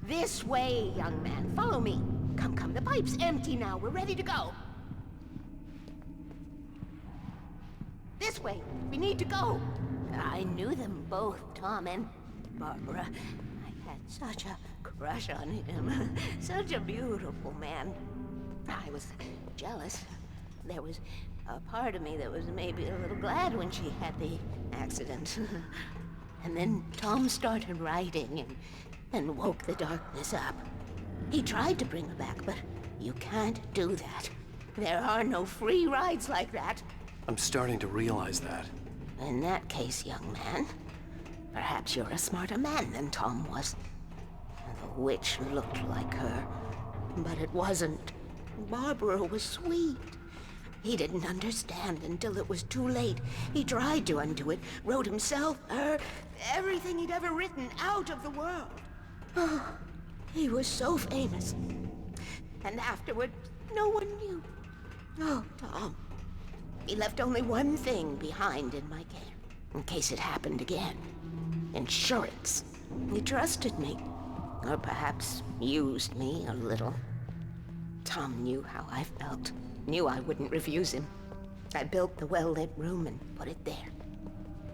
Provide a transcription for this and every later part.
This way, young man. Follow me. Come, come. The pipe's empty now. We're ready to go. This way. We need to go. I knew them both, Tom and Barbara. I had such a crush on him. Such a beautiful man. I was jealous. There was a part of me that was maybe a little glad when she had the accident. And then Tom started writing and woke the darkness up. He tried to bring her back, but you can't do that. There are no free rides like that. I'm starting to realize that. In that case, young man, perhaps you're a smarter man than Tom was. The witch looked like her, but it wasn't. Barbara was sweet. He didn't understand until it was too late. He tried to undo it, wrote himself, her, everything he'd ever written out of the world. Oh, he was so famous. And afterward, no one knew. Oh, Tom. He left only one thing behind in my care, in case it happened again. Insurance. He trusted me. Or perhaps used me a little. Tom knew how I felt. Knew I wouldn't refuse him. I built the well-lit room and put it there.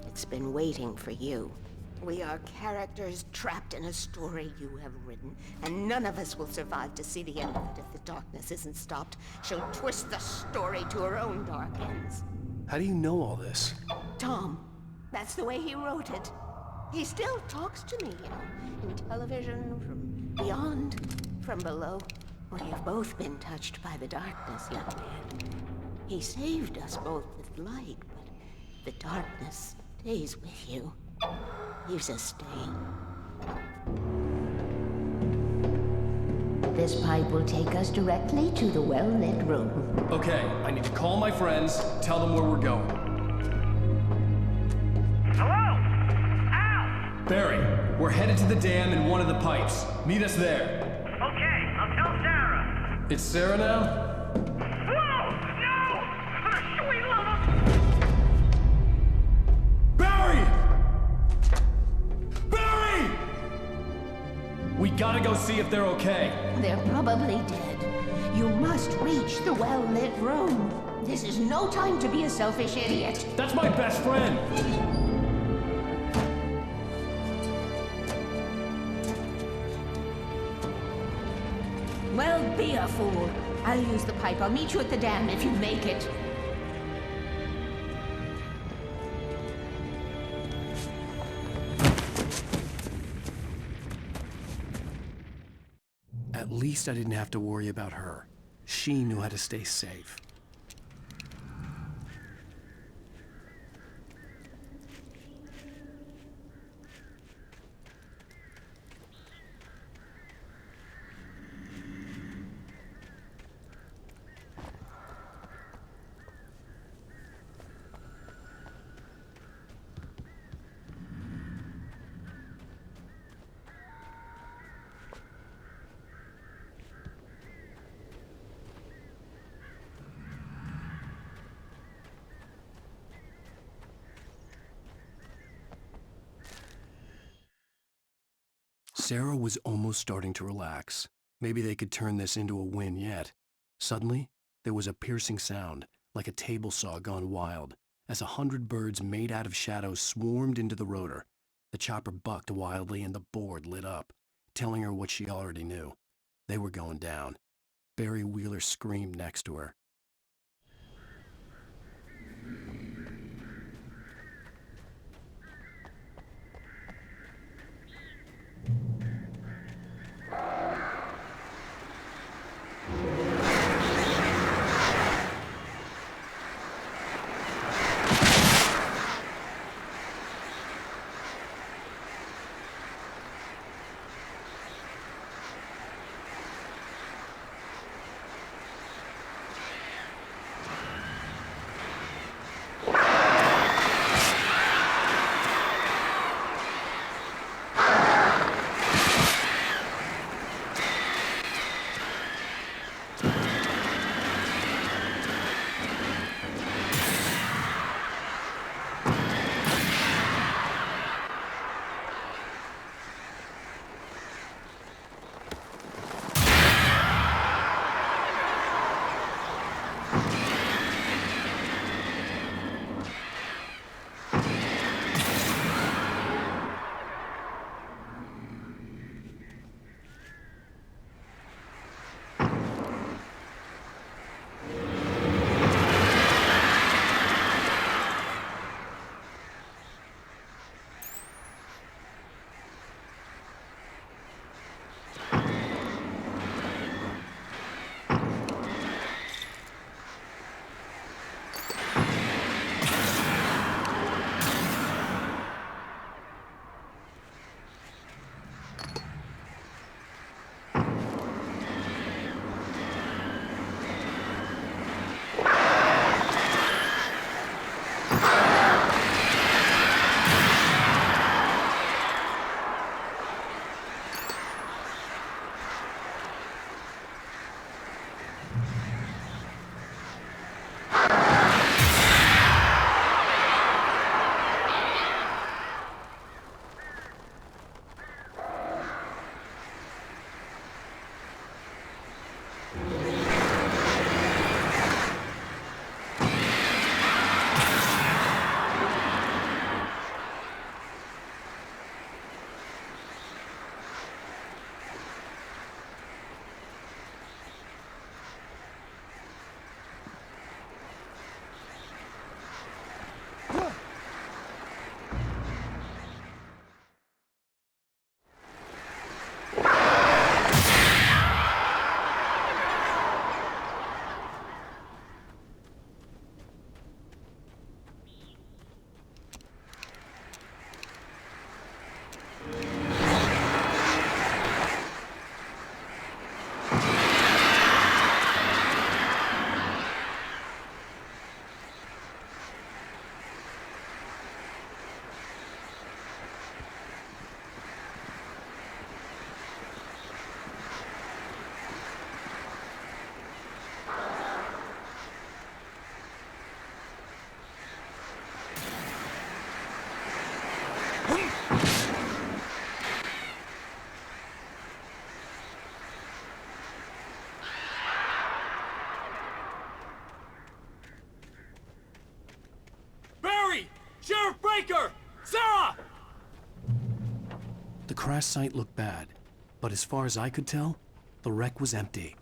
It's been waiting for you. We are characters trapped in a story you have written, and none of us will survive to see the end of it if the darkness isn't stopped. She'll twist the story to her own dark ends. How do you know all this? Tom, that's the way he wrote it. He still talks to me, you know, in television, from beyond, from below. We have both been touched by the darkness, young man. He saved us both with light, but the darkness stays with you. Leaves a stain. This pipe will take us directly to the well-lit room. Okay, I need to call my friends, tell them where we're going. Hello? Al! Barry, we're headed to the dam in one of the pipes. Meet us there. Okay, I'll tell Sarah. It's Sarah now? Whoa! No! For the sweet love of... Barry! Barry! We gotta go see if they're okay. They're probably dead. You must reach the well-lit room. This is no time to be a selfish idiot. That's my best friend! Well, be a fool. I'll use the pipe. I'll meet you at the dam if you make it. At least I didn't have to worry about her. She knew how to stay safe. Sarah was almost starting to relax. Maybe they could turn this into a win yet. Suddenly, there was a piercing sound, like a table saw gone wild, as 100 birds made out of shadows swarmed into the rotor. The chopper bucked wildly and the board lit up, telling her what she already knew. They were going down. Barry Wheeler screamed next to her. Nerve breaker! Sarah! The crash site looked bad, but as far as I could tell, the wreck was empty.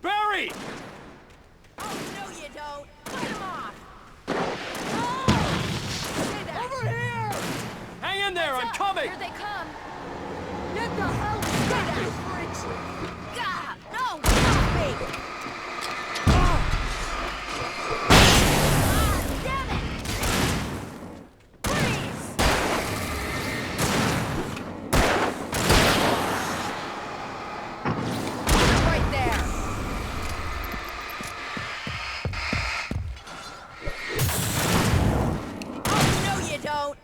Barry! Oh, no you don't! Fight him off! Over here! Hang in there, I'm coming! Here they come! Get the hell back, you freaks! God, no! Stop me! Ah, damn it! Freeze! Right there! Oh, no you don't!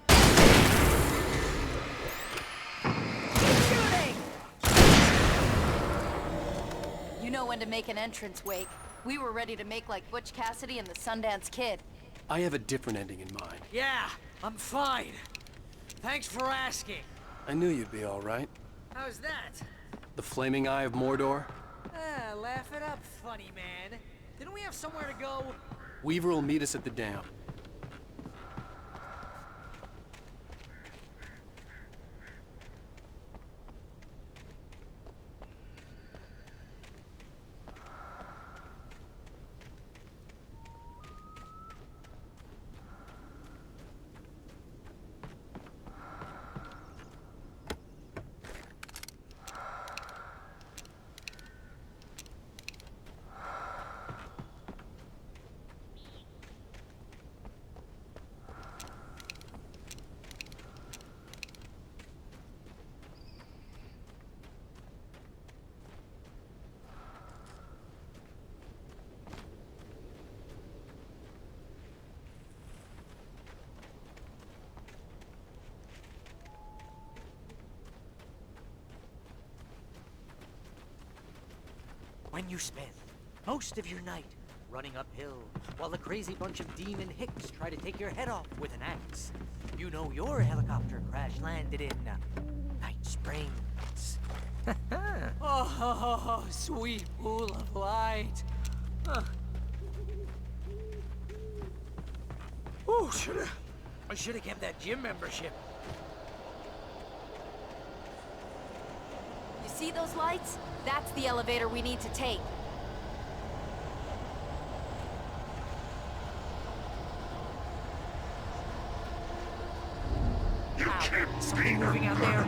Keep shooting! You know when to make an entrance, Wake. We were ready to make like Butch Cassidy and the Sundance Kid. I have a different ending in mind. Yeah, I'm fine. Thanks for asking. I knew you'd be all right. How's that? The flaming eye of Mordor? Ah, laugh it up, funny man. Didn't we have somewhere to go? Weaver will meet us at the dam. When you spend most of your night running uphill while a crazy bunch of demon hicks try to take your head off with an axe, you know your helicopter crash landed in Night Springs. Oh, sweet pool of light. Oh, I should have kept that gym membership. You see those lights? That's the elevator we need to take. Something moving out there.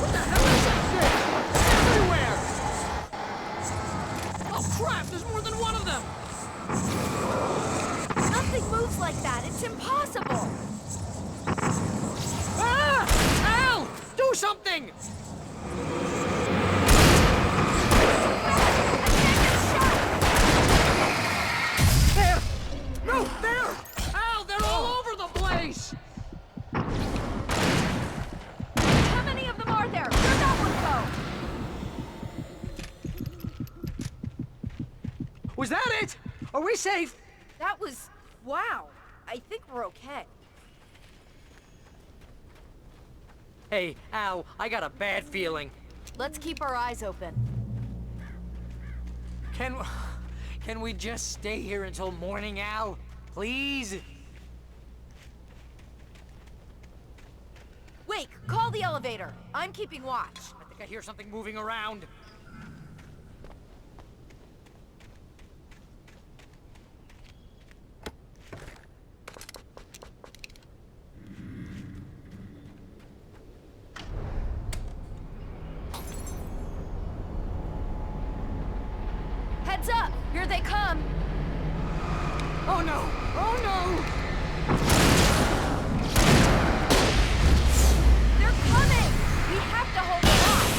What the hell is that thing? It's everywhere! Oh crap, there's more than one of them! Nothing moves like that. It's impossible. Ah! Al! Do something! There! No, there! Al, they're all over the place! How many of them are there? Where'd that one go? Was that it? Are we safe? That was... wow. I think we're okay. Hey, Al, I got a bad feeling. Let's keep our eyes open. Can we just stay here until morning, Al? Please? Wake, call the elevator. I'm keeping watch. I think I hear something moving around. Heads up! Here they come! Oh no! Oh no! They're coming! We have to hold them off!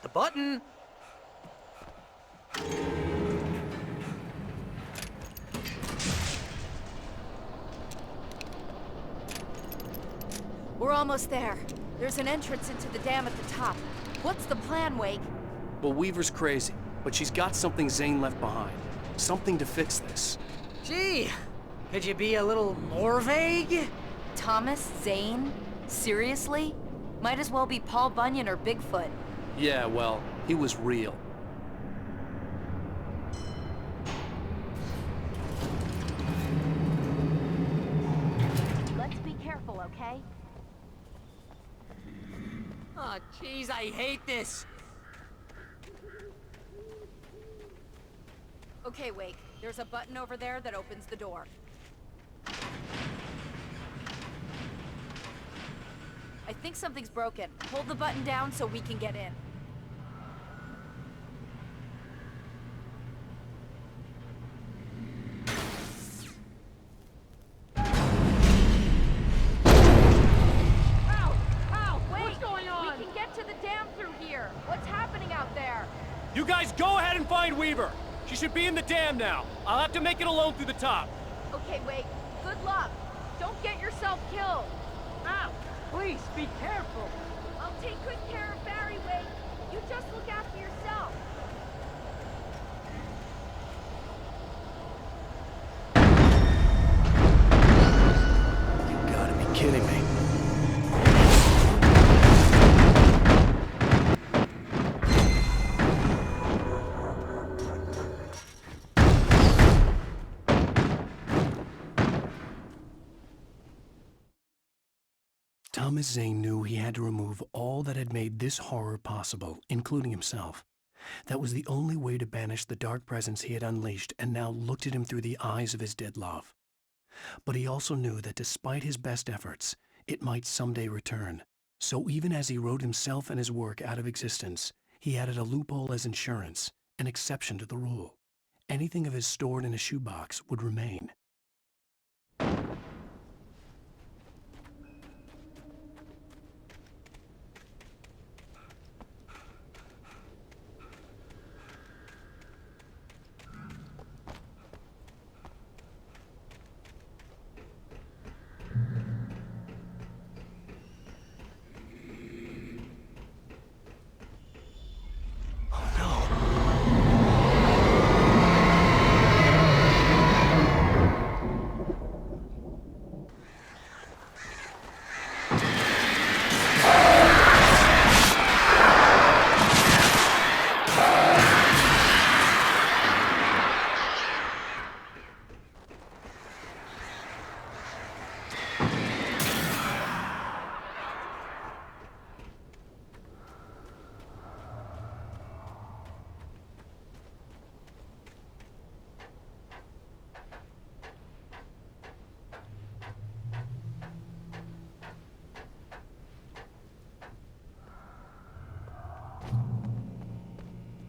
The button! We're almost there. There's an entrance into the dam at the top. What's the plan, Wake? Well, Weaver's crazy, but she's got something Zane left behind. Something to fix this. Gee, could you be a little more vague? Thomas Zane? Seriously? Might as well be Paul Bunyan or Bigfoot. Yeah, well, he was real. Let's be careful, okay? Oh, jeez, I hate this. Okay, Wake. There's a button over there that opens the door. I think something's broken. Hold the button down so we can get in. You guys go ahead and find Weaver. She should be in the dam now. I'll have to make it alone through the top. Okay, Wake. Good luck. Don't get yourself killed. Ow! Please, be careful. I'll take good care of Barry, Wake. You just look after yourself. You gotta be kidding me. Thomas Zane knew he had to remove all that had made this horror possible, including himself. That was the only way to banish the dark presence he had unleashed and now looked at him through the eyes of his dead love. But he also knew that despite his best efforts, it might someday return. So even as he wrote himself and his work out of existence, he added a loophole as insurance, an exception to the rule. Anything of his stored in a shoebox would remain.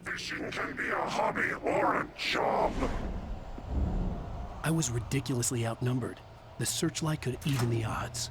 Fishing can be a hobby or a job. I was ridiculously outnumbered. The searchlight could even the odds.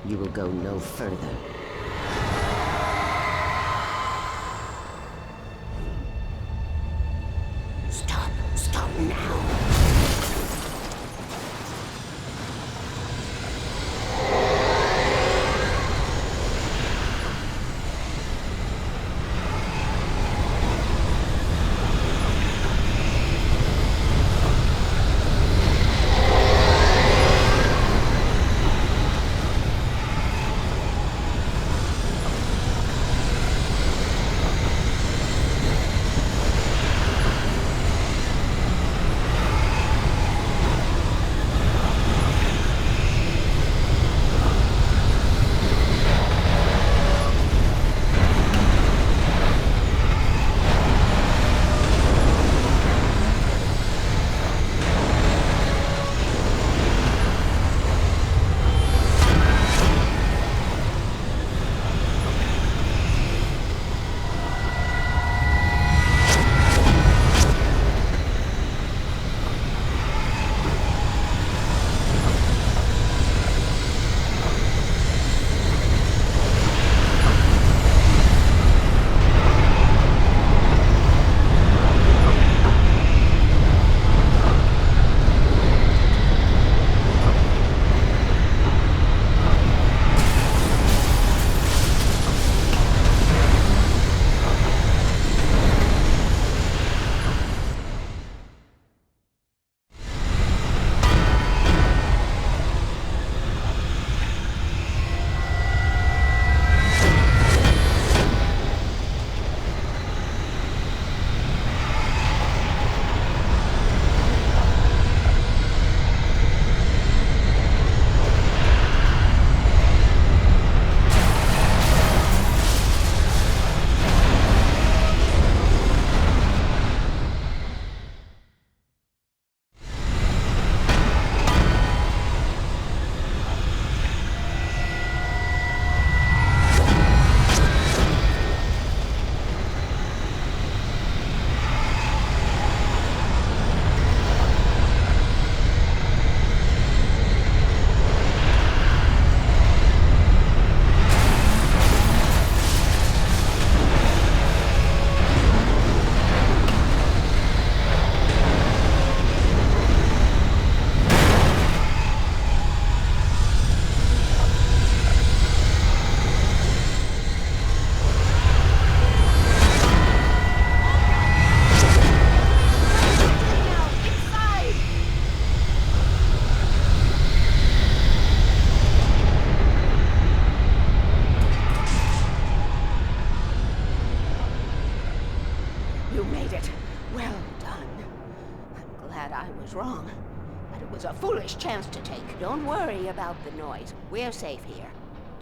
you will go no further. Stop now. Wrong, but it was a foolish chance to take. Don't worry about the noise. We're safe here.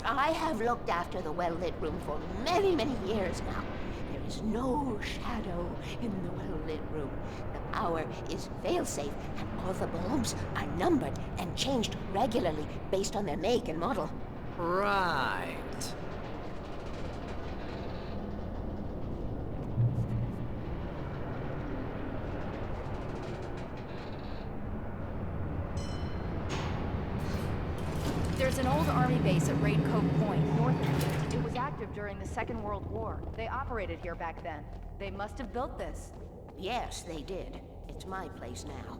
I have looked after the well-lit room for many, many years now. There is no shadow in the well-lit room. The power is fail-safe, and all the bulbs are numbered and changed regularly based on their make and model. Right. There's an old army base at RAKK Point, north of here. It was active during the Second World War. They operated here back then. They must have built this. Yes, they did. It's my place now.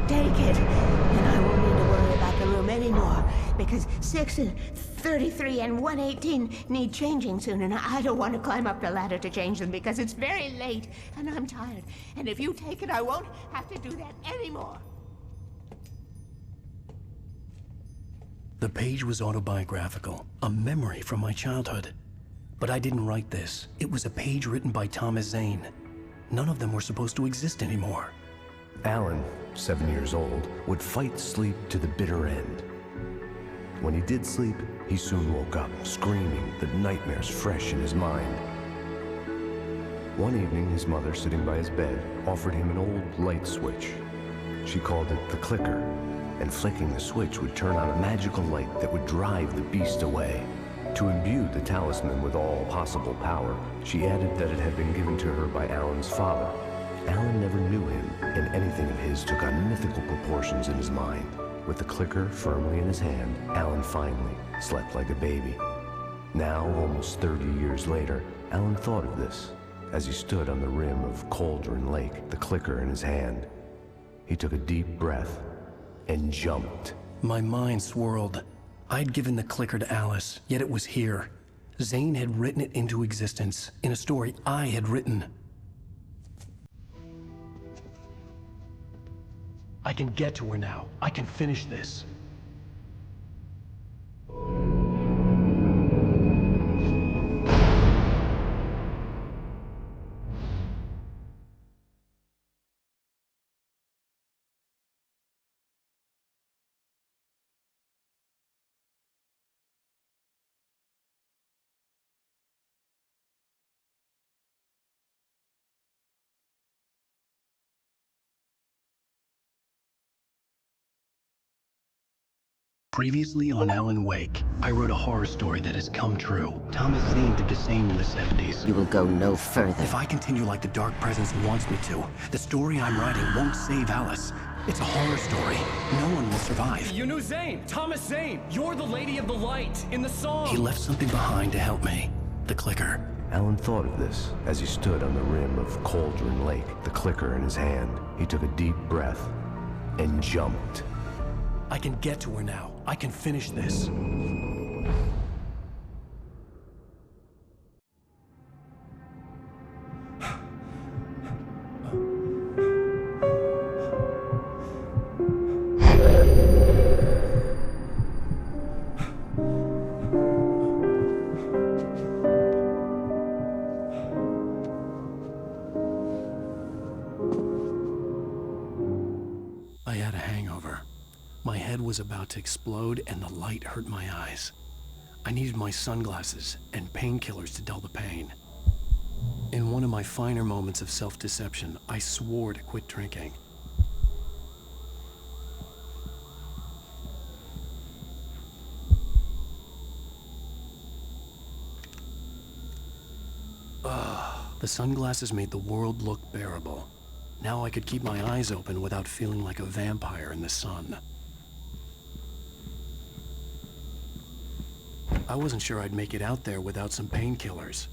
Take it, and I won't need to worry about the room anymore, because 6 and 33 and 118 need changing soon, and I don't want to climb up the ladder to change them because it's very late, and I'm tired. And if you take it, I won't have to do that anymore. The page was autobiographical, a memory from my childhood. But I didn't write this. It was a page written by Thomas Zane. None of them were supposed to exist anymore. Alan, 7 years old, would fight sleep to the bitter end. When he did sleep, he soon woke up, screaming, the nightmares fresh in his mind. One evening, his mother, sitting by his bed, offered him an old light switch. She called it the clicker, and flicking the switch would turn on a magical light that would drive the beast away. To imbue the talisman with all possible power, she added that it had been given to her by Alan's father, Alan never knew him, and anything of his took on mythical proportions in his mind. With the clicker firmly in his hand, Alan finally slept like a baby. Now, almost 30 years later, Alan thought of this as he stood on the rim of Cauldron Lake, the clicker in his hand. He took a deep breath and jumped. My mind swirled. I'd given the clicker to Alice, yet it was here. Zane had written it into existence in a story I had written. I can get to her now. I can finish this. Previously on Alan Wake, I wrote a horror story that has come true. Thomas Zane did the same in the 70s. You will go no further. If I continue like the Dark Presence wants me to, the story I'm writing won't save Alice. It's a horror story. No one will survive. You knew Zane! Thomas Zane! You're the Lady of the Light in the song! He left something behind to help me. The clicker. Alan thought of this as he stood on the rim of Cauldron Lake, the clicker in his hand. He took a deep breath and jumped. I can get to her now. I can finish this. I had a hangover. My head was about to explode and the light hurt my eyes. I needed my sunglasses and painkillers to dull the pain. In one of my finer moments of self-deception, I swore to quit drinking. The sunglasses made the world look bearable. Now I could keep my eyes open without feeling like a vampire in the sun. I wasn't sure I'd make it out there without some painkillers.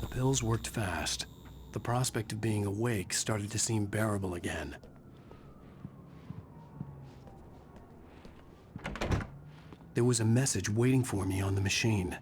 The pills worked fast. The prospect of being awake started to seem bearable again. There was a message waiting for me on the machine.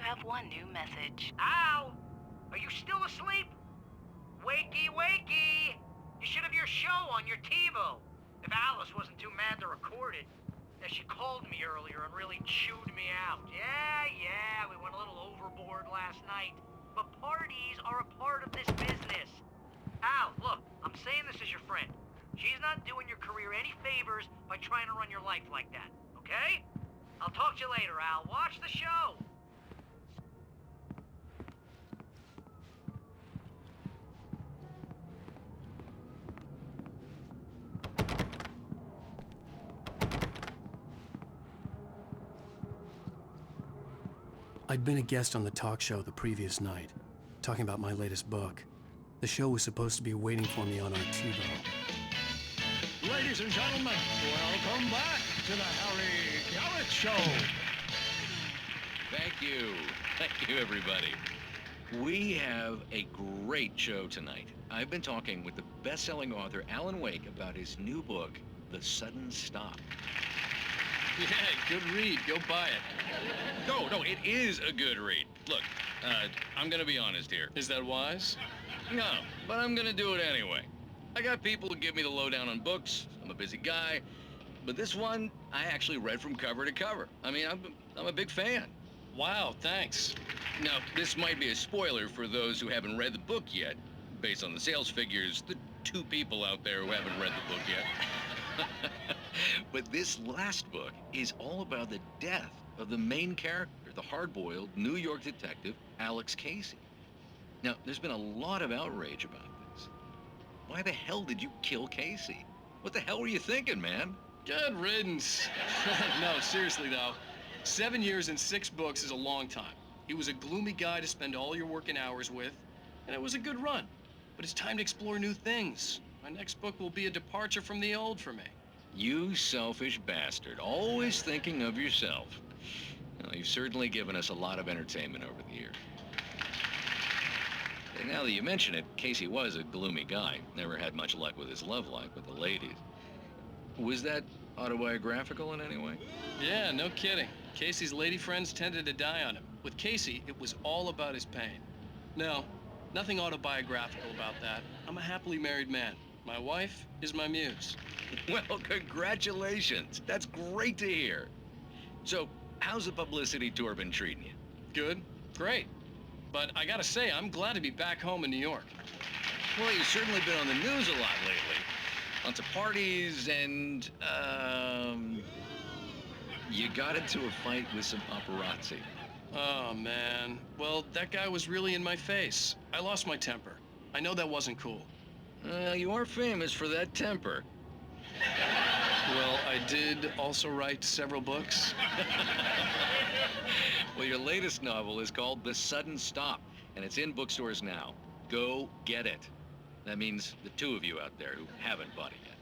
Have one new message. Al! Are you still asleep? Wakey, wakey! You should have your show on your TiVo. If Alice wasn't too mad to record it. Yeah, she called me earlier and really chewed me out. Yeah, word last night, but parties are a part of this business. Al, look, I'm saying this as your friend. She's not doing your career any favors by trying to run your life like that, okay? I'll talk to you later, Al. Watch the show! I'd been a guest on the talk show the previous night, talking about my latest book. The show was supposed to be waiting for me on our TiVo. Ladies and gentlemen, welcome back to the Harry Garrett Show. Thank you. Thank you, everybody. We have a great show tonight. I've been talking with the best-selling author Alan Wake about his new book, The Sudden Stop. Yeah, good read. Go buy it. No, it is a good read. Look, I'm gonna be honest here. Is that wise? No, but I'm gonna do it anyway. I got people who give me the lowdown on books. I'm a busy guy. But this one, I actually read from cover to cover. I mean, I'm a big fan. Wow, thanks. Now, this might be a spoiler for those who haven't read the book yet. Based on the sales figures, the 2 people out there who haven't read the book yet. But this last book is all about the death of the main character, the hard-boiled New York detective, Alex Casey. Now, there's been a lot of outrage about this. Why the hell did you kill Casey? What the hell were you thinking, man? Good riddance. No, seriously though, 7 years and 6 books is a long time. He was a gloomy guy to spend all your working hours with, and it was a good run. But it's time to explore new things. My next book will be a departure from the old for me. You selfish bastard, always thinking of yourself. Well, you've certainly given us a lot of entertainment over the years. And now that you mention it, Casey was a gloomy guy. Never had much luck with his love life with the ladies. Was that autobiographical in any way? Yeah, no kidding. Casey's lady friends tended to die on him. With Casey, it was all about his pain. No, nothing autobiographical about that. I'm a happily married man. My wife is my muse. Well, congratulations. That's great to hear. So, how's the publicity tour been treating you? Good, great. But I gotta say, I'm glad to be back home in New York. Well, you've certainly been on the news a lot lately. Lots of parties and, you got into a fight with some paparazzi. Oh, man. Well, that guy was really in my face. I lost my temper. I know that wasn't cool. You are famous for that temper. Well, I did also write several books. Well, your latest novel is called The Sudden Stop, and it's in bookstores now. Go get it. That means the 2 of you out there who haven't bought it yet.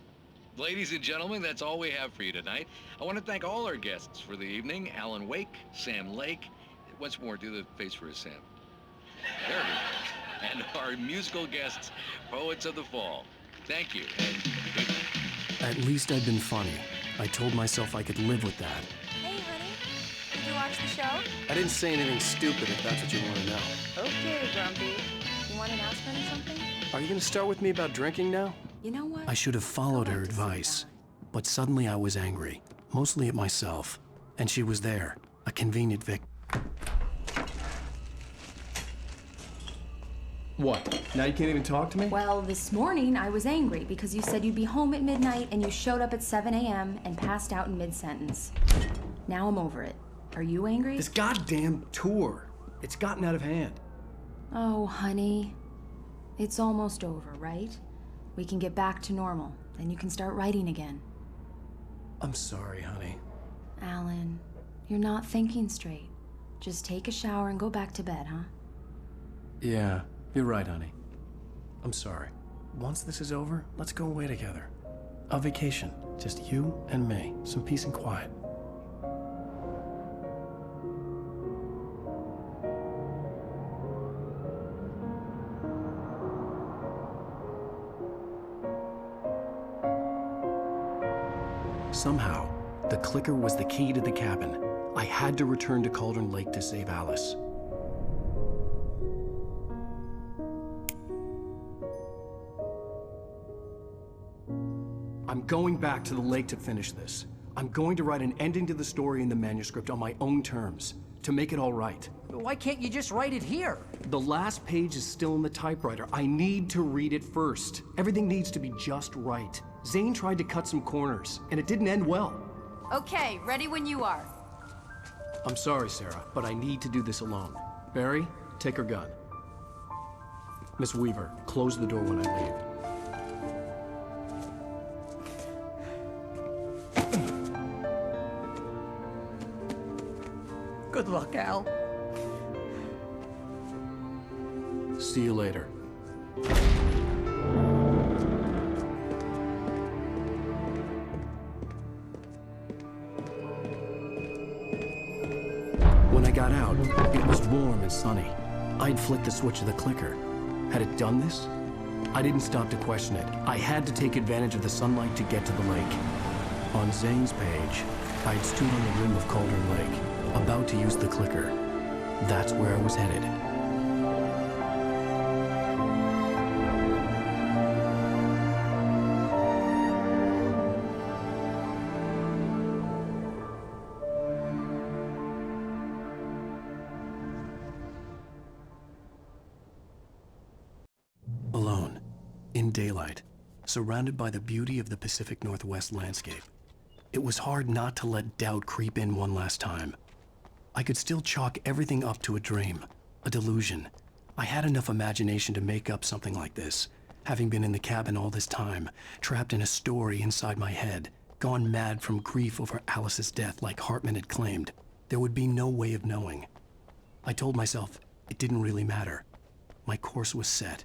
Ladies and gentlemen, that's all we have for you tonight. I want to thank all our guests for the evening. Alan Wake, Sam Lake. Once more, do the face for a Sam. There it is. And our musical guests, Poets of the Fall. Thank you, and good night. At least I'd been funny. I told myself I could live with that. Hey, honey. Did you watch the show? I didn't say anything stupid if that's what you want to know. Okay, Grumpy. You want an aspirin or something? Are you going to start with me about drinking now? You know what? I should have followed her advice. But suddenly I was angry, mostly at myself. And she was there, a convenient victim. What? Now you can't even talk to me? Well, this morning I was angry because you said you'd be home at midnight and you showed up at 7 a.m. and passed out in mid-sentence. Now I'm over it. Are you angry? This goddamn tour. It's gotten out of hand. Oh, honey. It's almost over, right? We can get back to normal. Then you can start writing again. I'm sorry, honey. Alan, you're not thinking straight. Just take a shower and go back to bed, huh? Yeah, you're right, honey. I'm sorry. Once this is over, let's go away together. A vacation. Just you and me. Some peace and quiet. Somehow, the clicker was the key to the cabin. I had to return to Cauldron Lake to save Alice. I'm going back to the lake to finish this. I'm going to write an ending to the story in the manuscript on my own terms. to make it all right. Why can't you just write it here? The last page is still in the typewriter. I need to read it first. Everything needs to be just right. Zane tried to cut some corners, and it didn't end well. Okay, ready when you are. I'm sorry, Sarah, but I need to do this alone. Barry, take her gun. Miss Weaver, close the door when I leave. Good luck, Al. See you later. When I got out, it was warm and sunny. I'd flicked the switch of the clicker. Had it done this? I didn't stop to question it. I had to take advantage of the sunlight to get to the lake. On Zane's page, I'd stood on the rim of Cauldron Lake, about to use the clicker. That's where I was headed. Alone, in daylight, surrounded by the beauty of the Pacific Northwest landscape. It was hard not to let doubt creep in one last time. I could still chalk everything up to a dream, a delusion. I had enough imagination to make up something like this, having been in the cabin all this time, trapped in a story inside my head, gone mad from grief over Alice's death like Hartman had claimed. There would be no way of knowing. I told myself it didn't really matter. My course was set.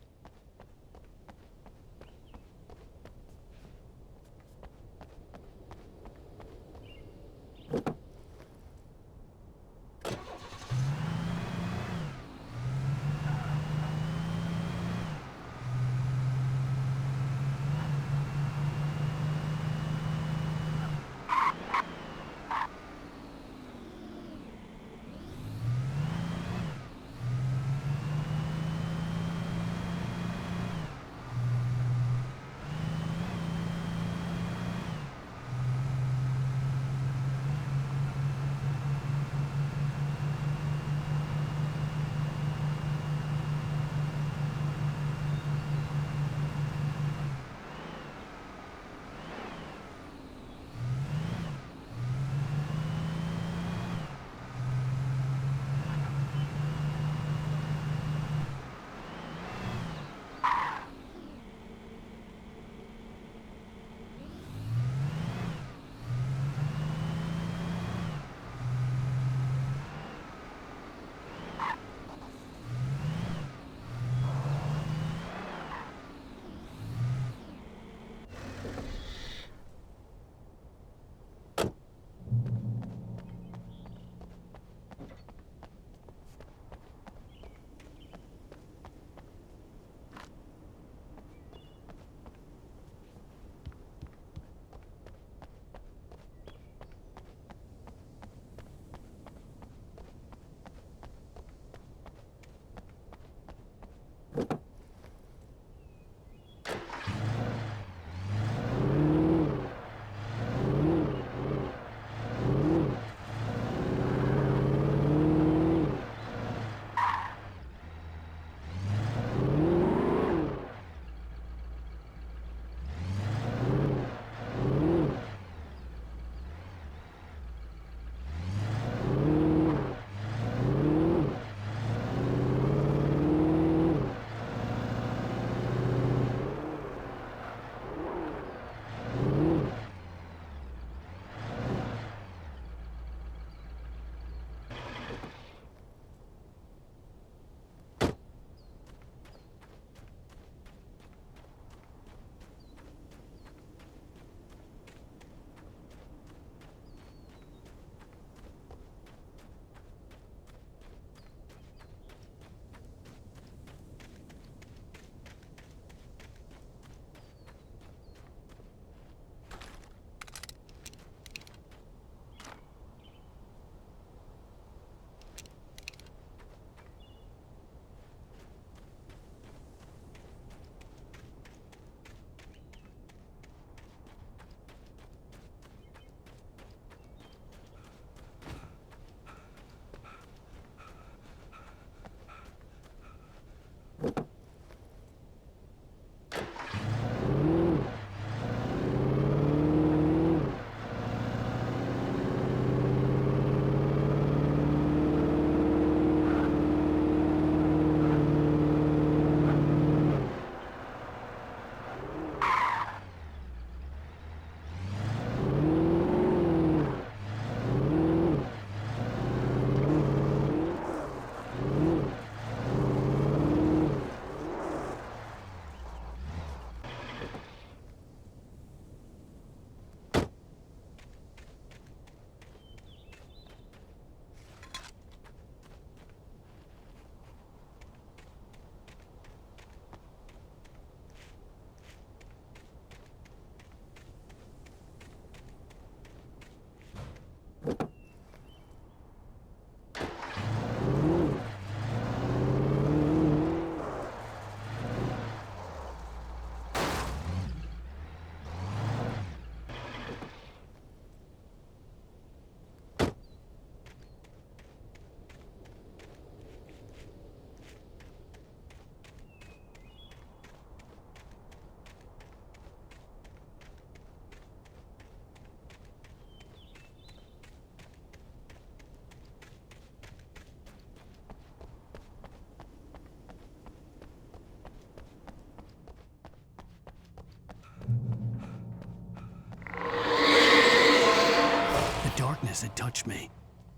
touched me.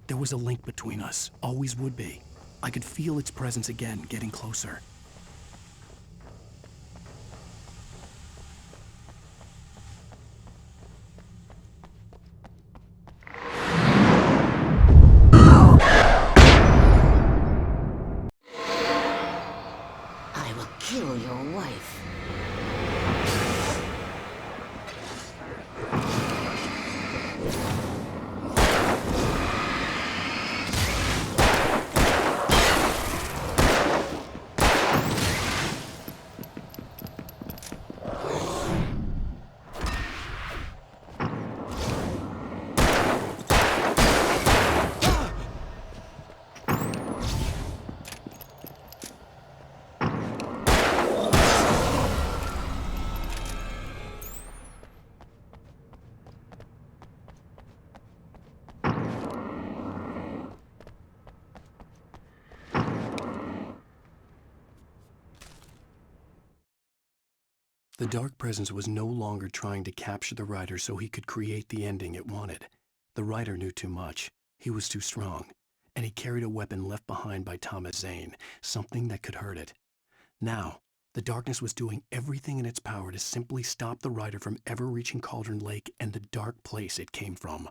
There was a link between us, always would be. I could feel its presence again, getting closer. I will kill your wife. The dark presence was no longer trying to capture the writer so he could create the ending it wanted. The writer knew too much. He was too strong. And he carried a weapon left behind by Thomas Zane, something that could hurt it. Now, the darkness was doing everything in its power to simply stop the writer from ever reaching Cauldron Lake and the dark place it came from.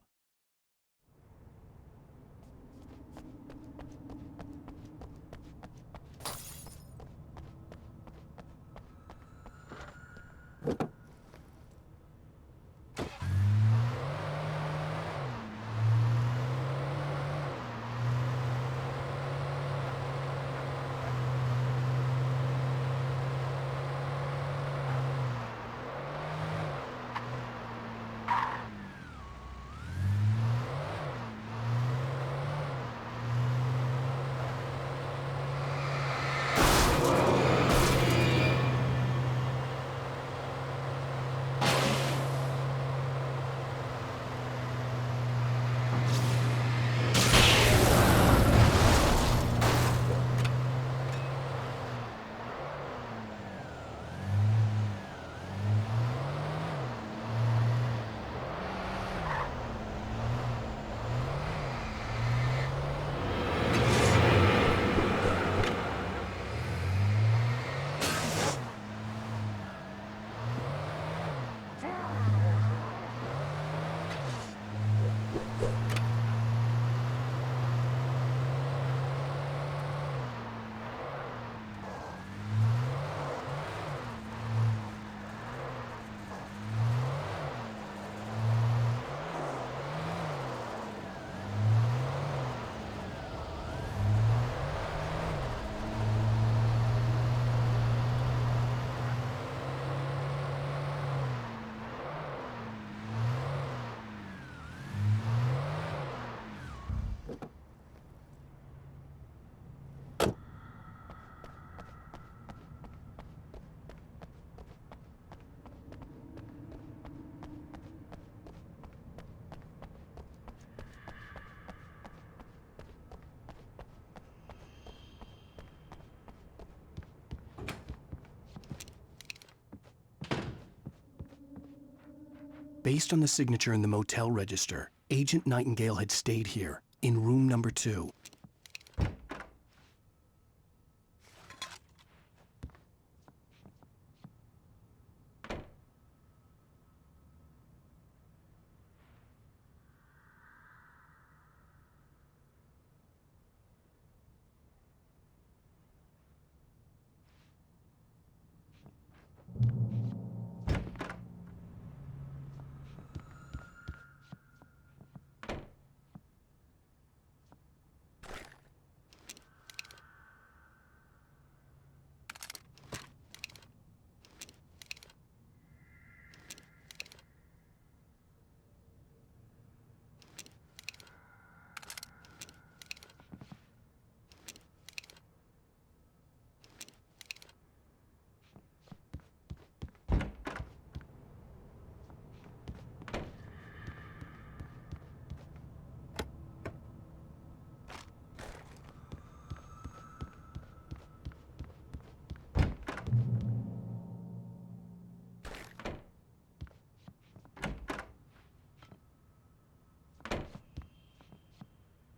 Based on the signature in the motel register, Agent Nightingale had stayed here, in room number 2.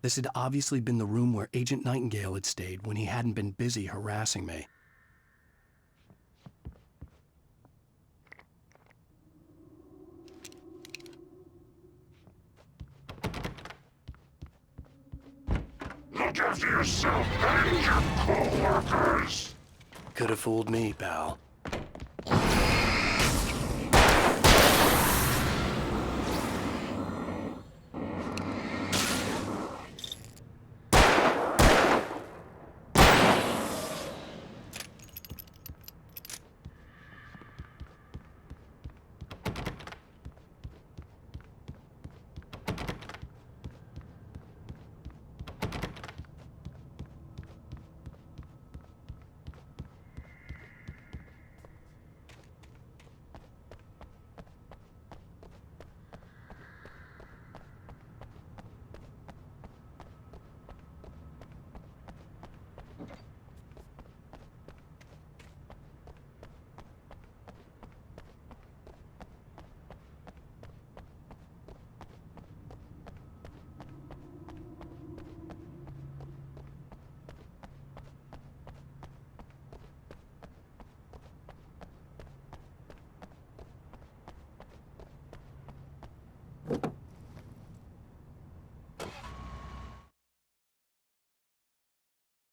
This had obviously been the room where Agent Nightingale had stayed when he hadn't been busy harassing me. Look after yourself and your co-workers! Could have fooled me, pal.